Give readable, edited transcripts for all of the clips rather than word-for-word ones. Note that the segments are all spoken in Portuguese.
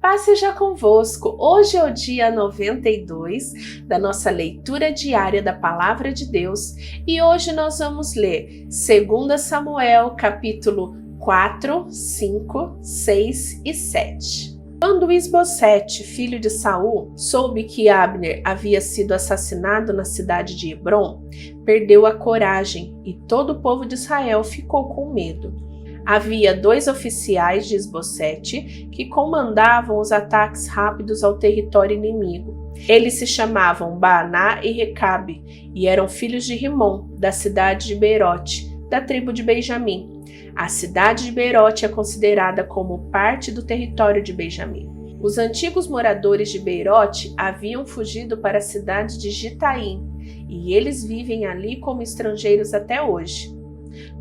Paz seja convosco. Hoje é o dia 92 da nossa leitura diária da Palavra de Deus e hoje nós vamos ler 2 Samuel, capítulo 4, 5, 6 e 7. Quando Isbosete, filho de Saul, soube que Abner havia sido assassinado na cidade de Hebrom, perdeu a coragem e todo o povo de Israel ficou com medo. Havia 2 oficiais de Isbosete que comandavam os ataques rápidos ao território inimigo. Eles se chamavam Baaná e Recabe e eram filhos de Rimom, da cidade de Beerote, da tribo de Benjamim. A cidade de Beerote é considerada como parte do território de Benjamim. Os antigos moradores de Beerote haviam fugido para a cidade de Gitaim e eles vivem ali como estrangeiros até hoje.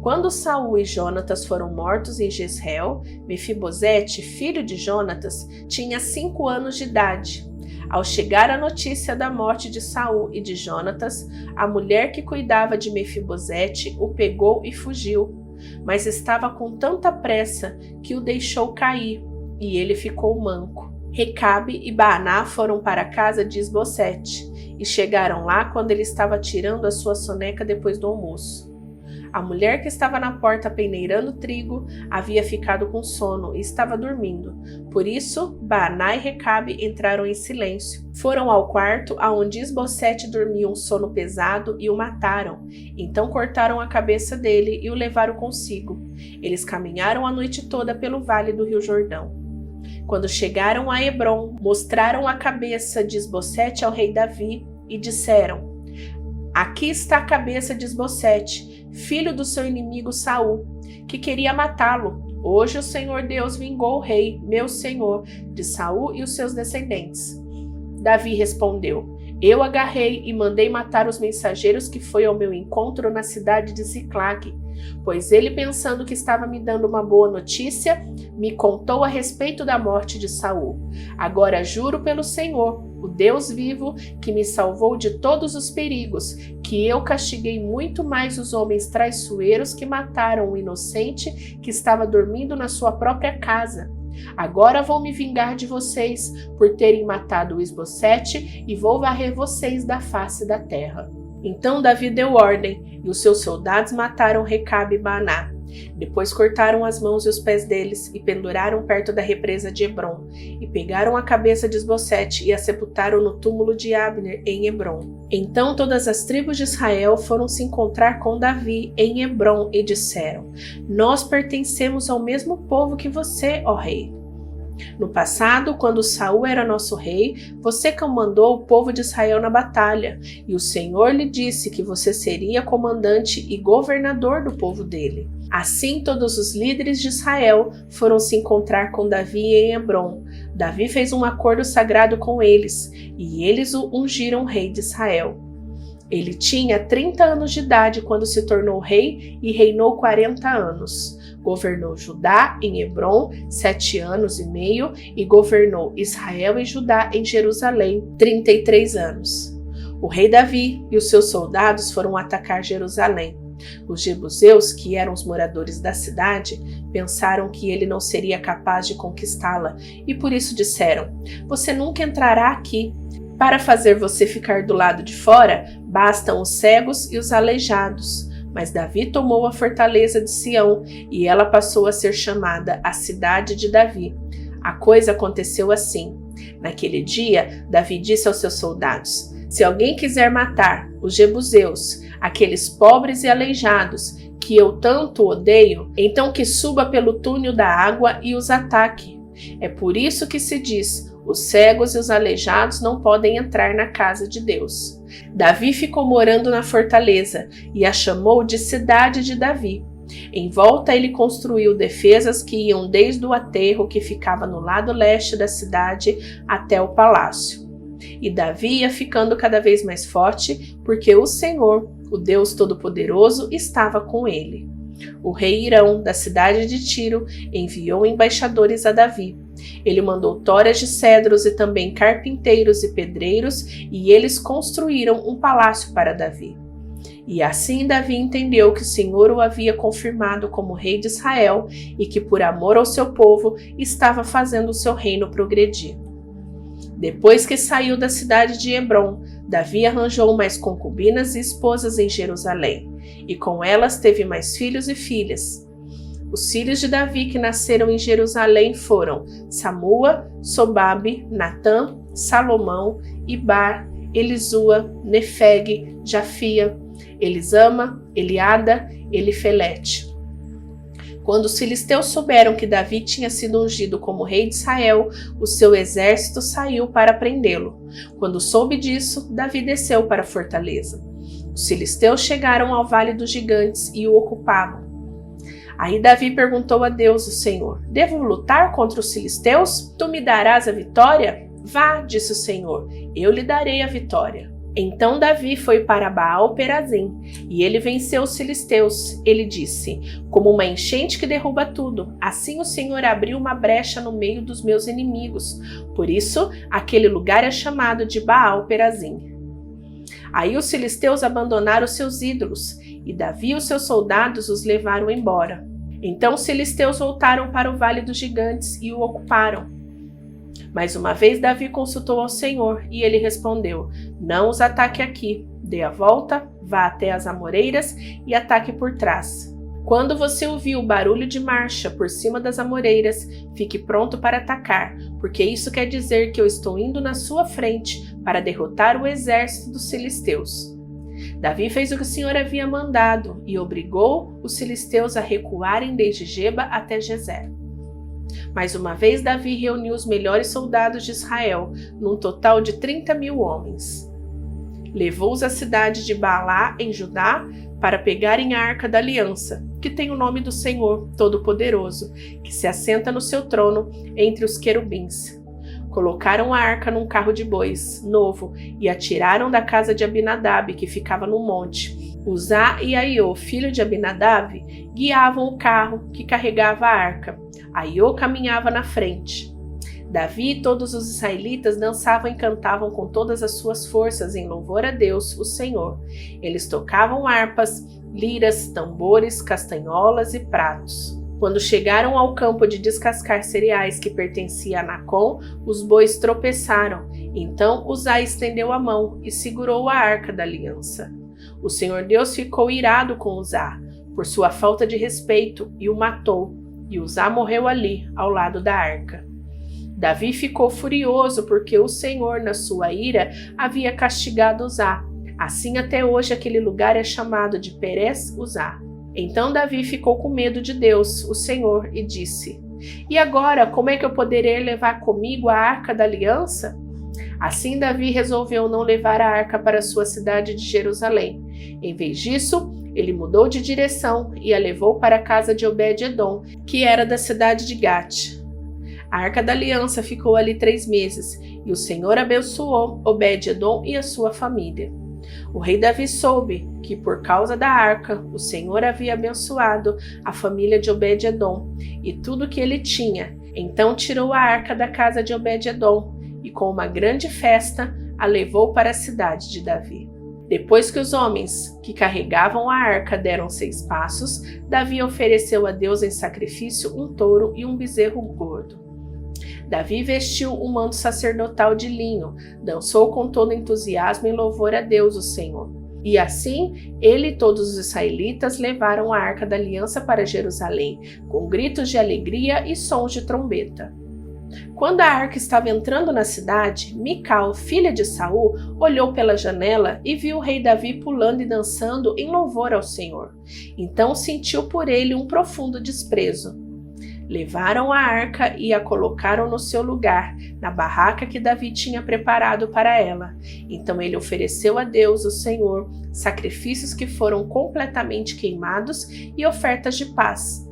Quando Saul e Jonatas foram mortos em Jezreel, Mefibosete, filho de Jonatas, tinha 5 anos de idade. Ao chegar a notícia da morte de Saul e de Jonatas, a mulher que cuidava de Mefibosete o pegou e fugiu, mas estava com tanta pressa que o deixou cair, e ele ficou manco. Recabe e Baaná foram para a casa de Isbosete, e chegaram lá quando ele estava tirando a sua soneca depois do almoço. A mulher que estava na porta peneirando trigo havia ficado com sono e estava dormindo. Por isso, Baaná e Recabe entraram em silêncio. Foram ao quarto aonde Isbosete dormia um sono pesado e o mataram. Então cortaram a cabeça dele e o levaram consigo. Eles caminharam a noite toda pelo vale do rio Jordão. Quando chegaram a Hebrom, mostraram a cabeça de Isbosete ao rei Davi e disseram: "Aqui está a cabeça de Isbosete, filho do seu inimigo Saul, que queria matá-lo. Hoje o Senhor Deus vingou o rei, meu senhor, de Saul e os seus descendentes." Davi respondeu: "Eu agarrei e mandei matar os mensageiros que foi ao meu encontro na cidade de Ziclague, pois ele, pensando que estava me dando uma boa notícia, me contou a respeito da morte de Saul. Agora juro pelo Senhor, o Deus vivo, que me salvou de todos os perigos, que eu castiguei muito mais os homens traiçoeiros que mataram o inocente que estava dormindo na sua própria casa. Agora vou me vingar de vocês por terem matado o Isbosete e vou varrer vocês da face da terra." Então Davi deu ordem, e os seus soldados mataram Recabe e Baaná. Depois cortaram as mãos e os pés deles e penduraram perto da represa de Hebrom, e pegaram a cabeça de Isbosete e a sepultaram no túmulo de Abner em Hebrom. Então todas as tribos de Israel foram se encontrar com Davi em Hebrom e disseram: "Nós pertencemos ao mesmo povo que você, ó rei. No passado, quando Saul era nosso rei, você comandou o povo de Israel na batalha, e o Senhor lhe disse que você seria comandante e governador do povo dele." Assim, todos os líderes de Israel foram se encontrar com Davi em Hebrom. Davi fez um acordo sagrado com eles, e eles o ungiram rei de Israel. Ele tinha 30 anos de idade quando se tornou rei e reinou 40 anos. Governou Judá em Hebrom 7 anos e meio e governou Israel e Judá em Jerusalém 33 anos. O rei Davi e os seus soldados foram atacar Jerusalém. Os jebuseus, que eram os moradores da cidade, pensaram que ele não seria capaz de conquistá-la e por isso disseram: "Você nunca entrará aqui. Para fazer você ficar do lado de fora, bastam os cegos e os aleijados." Mas Davi tomou a fortaleza de Sião e ela passou a ser chamada a cidade de Davi. A coisa aconteceu assim. Naquele dia, Davi disse aos seus soldados: "Se alguém quiser matar os jebuseus, aqueles pobres e aleijados que eu tanto odeio, então que suba pelo túnel da água e os ataque. É por isso que se diz: os cegos e os aleijados não podem entrar na casa de Deus." Davi ficou morando na fortaleza e a chamou de Cidade de Davi. Em volta ele construiu defesas que iam desde o aterro que ficava no lado leste da cidade até o palácio. E Davi ia ficando cada vez mais forte, porque o Senhor, o Deus Todo-Poderoso, estava com ele. O rei Hirão, da cidade de Tiro, enviou embaixadores a Davi. Ele mandou toras de cedros e também carpinteiros e pedreiros, e eles construíram um palácio para Davi. E assim Davi entendeu que o Senhor o havia confirmado como rei de Israel e que, por amor ao seu povo, estava fazendo o seu reino progredir. Depois que saiu da cidade de Hebrom, Davi arranjou mais concubinas e esposas em Jerusalém, e com elas teve mais filhos e filhas. Os filhos de Davi que nasceram em Jerusalém foram Samua, Sobabe, Natã, Salomão, Ibar, Elisua, Nefeg, Jafia, Elisama, Eliada, Elifelete. Quando os filisteus souberam que Davi tinha sido ungido como rei de Israel, o seu exército saiu para prendê-lo. Quando soube disso, Davi desceu para a fortaleza. Os filisteus chegaram ao Vale dos Gigantes e o ocupavam. Aí Davi perguntou a Deus, o Senhor: devo lutar contra os filisteus? Tu me darás a vitória? Vá, disse o Senhor, eu lhe darei a vitória. Então Davi foi para Baal-Perazim, e ele venceu os filisteus. Ele disse: como uma enchente que derruba tudo, assim o Senhor abriu uma brecha no meio dos meus inimigos. Por isso, aquele lugar é chamado de Baal-Perazim. Aí os filisteus abandonaram seus ídolos, e Davi e os seus soldados os levaram embora. Então os filisteus voltaram para o Vale dos Gigantes e o ocuparam. Mais uma vez Davi consultou ao Senhor, e ele respondeu: não os ataque aqui, dê a volta, vá até as amoreiras e ataque por trás. Quando você ouvir o barulho de marcha por cima das amoreiras, fique pronto para atacar, porque isso quer dizer que eu estou indo na sua frente para derrotar o exército dos filisteus. Davi fez o que o Senhor havia mandado e obrigou os filisteus a recuarem desde Geba até Gezer. Mais uma vez Davi reuniu os melhores soldados de Israel, num total de 30.000 homens. Levou-os à cidade de Baalá, em Judá, para pegarem a Arca da Aliança, que tem o nome do Senhor Todo-Poderoso, que se assenta no seu trono entre os querubins. Colocaram a arca num carro de bois, novo, e a tiraram da casa de Abinadab, que ficava no monte. Uzá e Aiô, filho de Abinadab, guiavam o carro que carregava a arca. Aiô caminhava na frente. Davi e todos os israelitas dançavam e cantavam com todas as suas forças em louvor a Deus, o Senhor. Eles tocavam harpas, liras, tambores, castanholas e pratos. Quando chegaram ao campo de descascar cereais que pertencia a Nacon, os bois tropeçaram. Então Uzá estendeu a mão e segurou a arca da aliança. O Senhor Deus ficou irado com Uzá, por sua falta de respeito, e o matou, e Uzá morreu ali, ao lado da arca. Davi ficou furioso porque o Senhor, na sua ira, havia castigado Uzá. Assim até hoje aquele lugar é chamado de Perez Uzá. Então Davi ficou com medo de Deus, o Senhor, e disse: e agora, como é que eu poderei levar comigo a arca da aliança? Assim Davi resolveu não levar a arca para sua cidade de Jerusalém. Em vez disso, ele mudou de direção e a levou para a casa de Obed-edom, que era da cidade de Gate. A arca da aliança ficou ali 3 meses, e o Senhor abençoou Obed-edom e a sua família. O rei Davi soube que, por causa da arca, o Senhor havia abençoado a família de Obed-edom e tudo que ele tinha. Então tirou a arca da casa de Obed-edom e, com uma grande festa, a levou para a cidade de Davi. Depois que os homens que carregavam a arca deram 6 passos, Davi ofereceu a Deus em sacrifício um touro e um bezerro gordo. Davi vestiu um manto sacerdotal de linho, dançou com todo entusiasmo em louvor a Deus, o Senhor. E assim, ele e todos os israelitas levaram a arca da aliança para Jerusalém, com gritos de alegria e sons de trombeta. Quando a arca estava entrando na cidade, Mical, filha de Saul, olhou pela janela e viu o rei Davi pulando e dançando em louvor ao Senhor. Então sentiu por ele um profundo desprezo. Levaram a arca e a colocaram no seu lugar, na barraca que Davi tinha preparado para ela. Então ele ofereceu a Deus, o Senhor, sacrifícios que foram completamente queimados e ofertas de paz.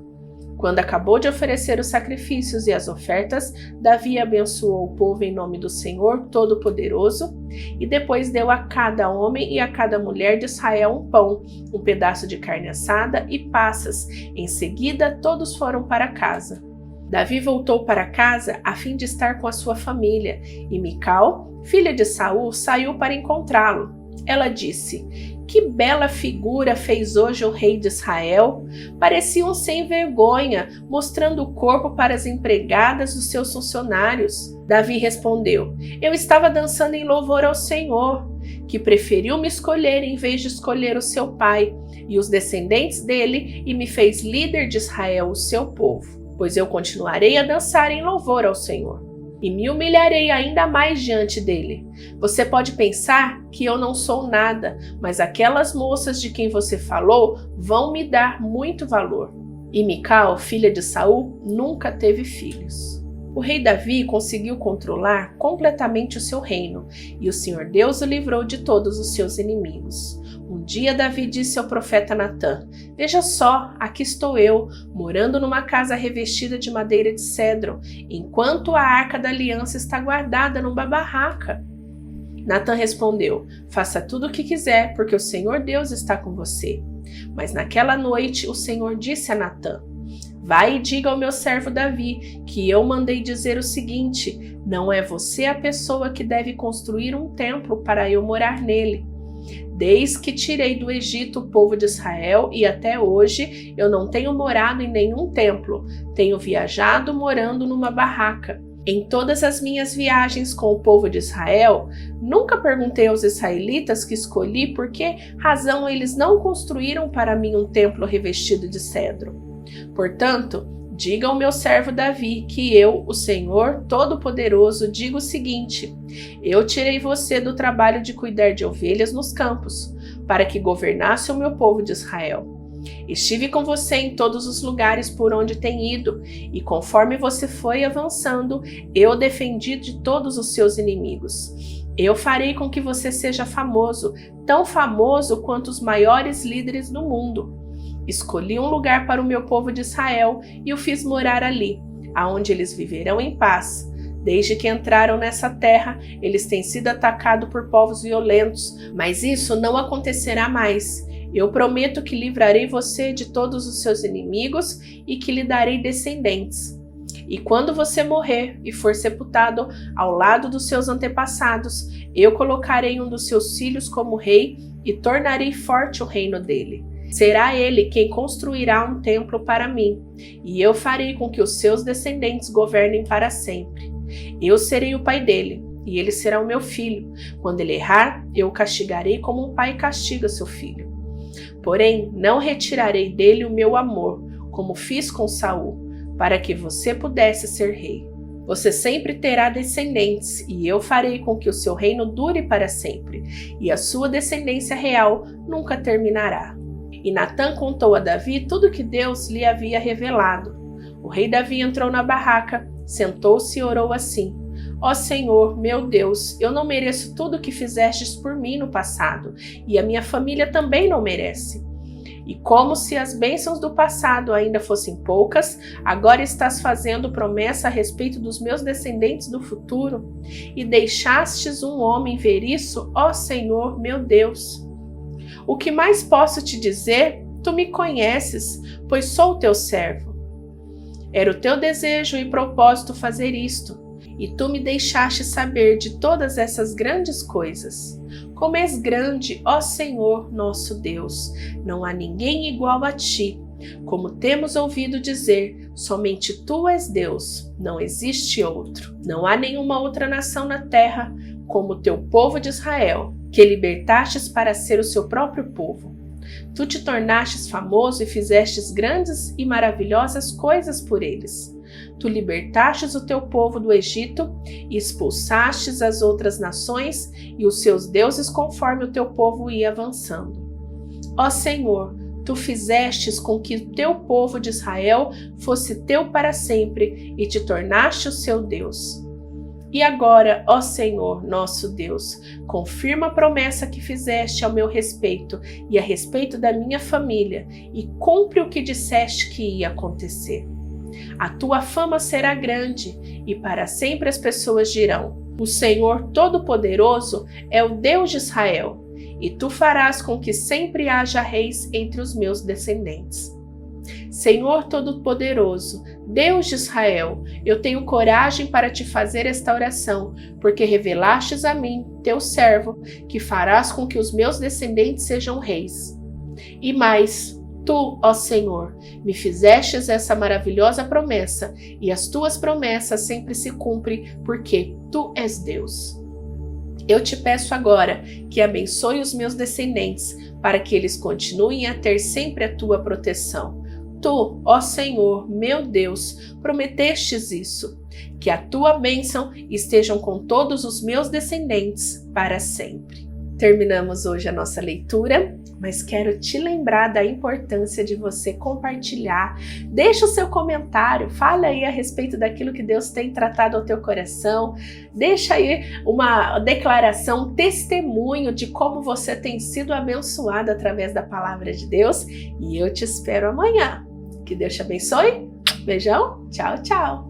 Quando acabou de oferecer os sacrifícios e as ofertas, Davi abençoou o povo em nome do Senhor Todo-Poderoso e depois deu a cada homem e a cada mulher de Israel um pão, um pedaço de carne assada e passas. Em seguida, todos foram para casa. Davi voltou para casa a fim de estar com a sua família, e Mical, filha de Saul, saiu para encontrá-lo. ela disse: "Que bela figura fez hoje o rei de Israel! Parecia um sem vergonha, mostrando o corpo para as empregadas dos seus funcionários." Davi respondeu: "Eu estava dançando em louvor ao Senhor, que preferiu me escolher em vez de escolher o seu pai e os descendentes dele e me fez líder de Israel, o seu povo. Pois eu continuarei a dançar em louvor ao Senhor e me humilharei ainda mais diante dele. Você pode pensar que eu não sou nada, mas aquelas moças de quem você falou vão me dar muito valor." E Mical, filha de Saul, nunca teve filhos. O rei Davi conseguiu controlar completamente o seu reino, e o Senhor Deus o livrou de todos os seus inimigos. Um dia Davi disse ao profeta Natã: "Veja só, aqui estou eu, morando numa casa revestida de madeira de cedro, enquanto a arca da aliança está guardada numa barraca." Natã respondeu: "Faça tudo o que quiser, porque o Senhor Deus está com você." Mas naquela noite o Senhor disse a Natã: "Vai e diga ao meu servo Davi que eu mandei dizer o seguinte: não é você a pessoa que deve construir um templo para eu morar nele. Desde que tirei do Egito o povo de Israel e até hoje eu não tenho morado em nenhum templo, tenho viajado morando numa barraca. Em todas as minhas viagens com o povo de Israel, nunca perguntei aos israelitas que escolhi por que razão eles não construíram para mim um templo revestido de cedro. Portanto, diga ao meu servo Davi que eu, o Senhor Todo-Poderoso, digo o seguinte: eu tirei você do trabalho de cuidar de ovelhas nos campos, para que governasse o meu povo de Israel. Estive com você em todos os lugares por onde tem ido, e conforme você foi avançando, eu defendi de todos os seus inimigos. Eu farei com que você seja famoso, tão famoso quanto os maiores líderes do mundo. Escolhi um lugar para o meu povo de Israel e o fiz morar ali, aonde eles viverão em paz. Desde que entraram nessa terra, eles têm sido atacados por povos violentos, mas isso não acontecerá mais. Eu prometo que livrarei você de todos os seus inimigos e que lhe darei descendentes. E quando você morrer e for sepultado ao lado dos seus antepassados, eu colocarei um dos seus filhos como rei e tornarei forte o reino dele. Será ele quem construirá um templo para mim, e eu farei com que os seus descendentes governem para sempre. Eu serei o pai dele, e ele será o meu filho. Quando ele errar, eu o castigarei como um pai castiga seu filho. Porém, não retirarei dele o meu amor, como fiz com Saul, para que você pudesse ser rei. Você sempre terá descendentes, e eu farei com que o seu reino dure para sempre, e a sua descendência real nunca terminará." E Natã contou a Davi tudo o que Deus lhe havia revelado. O rei Davi entrou na barraca, sentou-se e orou assim: "Ó Senhor, meu Deus, eu não mereço tudo o que fizestes por mim no passado, e a minha família também não merece. E como se as bênçãos do passado ainda fossem poucas, agora estás fazendo promessa a respeito dos meus descendentes do futuro, e deixastes um homem ver isso, ó Senhor, meu Deus. O que mais posso te dizer? Tu me conheces, pois sou teu servo. Era o teu desejo e propósito fazer isto, e tu me deixaste saber de todas essas grandes coisas. Como és grande, ó Senhor, nosso Deus, não há ninguém igual a ti. Como temos ouvido dizer, somente tu és Deus, não existe outro. Não há nenhuma outra nação na terra como o teu povo de Israel, que libertastes para ser o seu próprio povo. Tu te tornastes famoso e fizestes grandes e maravilhosas coisas por eles. Tu libertastes o teu povo do Egito e expulsastes as outras nações e os seus deuses conforme o teu povo ia avançando. Ó Senhor, tu fizestes com que o teu povo de Israel fosse teu para sempre e te tornaste o seu Deus. E agora, ó Senhor, nosso Deus, confirma a promessa que fizeste ao meu respeito e a respeito da minha família e cumpre o que disseste que ia acontecer. A tua fama será grande e para sempre as pessoas dirão: o Senhor Todo-Poderoso é o Deus de Israel, e tu farás com que sempre haja reis entre os meus descendentes." Senhor Todo-Poderoso, Deus de Israel, eu tenho coragem para te fazer esta oração, porque revelastes a mim, teu servo, que farás com que os meus descendentes sejam reis. E mais, tu, ó Senhor, me fizestes essa maravilhosa promessa, e as tuas promessas sempre se cumprem, porque tu és Deus. Eu te peço agora que abençoe os meus descendentes, para que eles continuem a ter sempre a tua proteção. Tu, ó Senhor, meu Deus, prometestes isso, que a tua bênção estejam com todos os meus descendentes para sempre. Terminamos hoje a nossa leitura, mas quero te lembrar da importância de você compartilhar. Deixa o seu comentário, fala aí a respeito daquilo que Deus tem tratado ao teu coração. Deixa aí uma declaração, um testemunho de como você tem sido abençoado através da palavra de Deus. E eu te espero amanhã. Que Deus te abençoe. Beijão, tchau, tchau.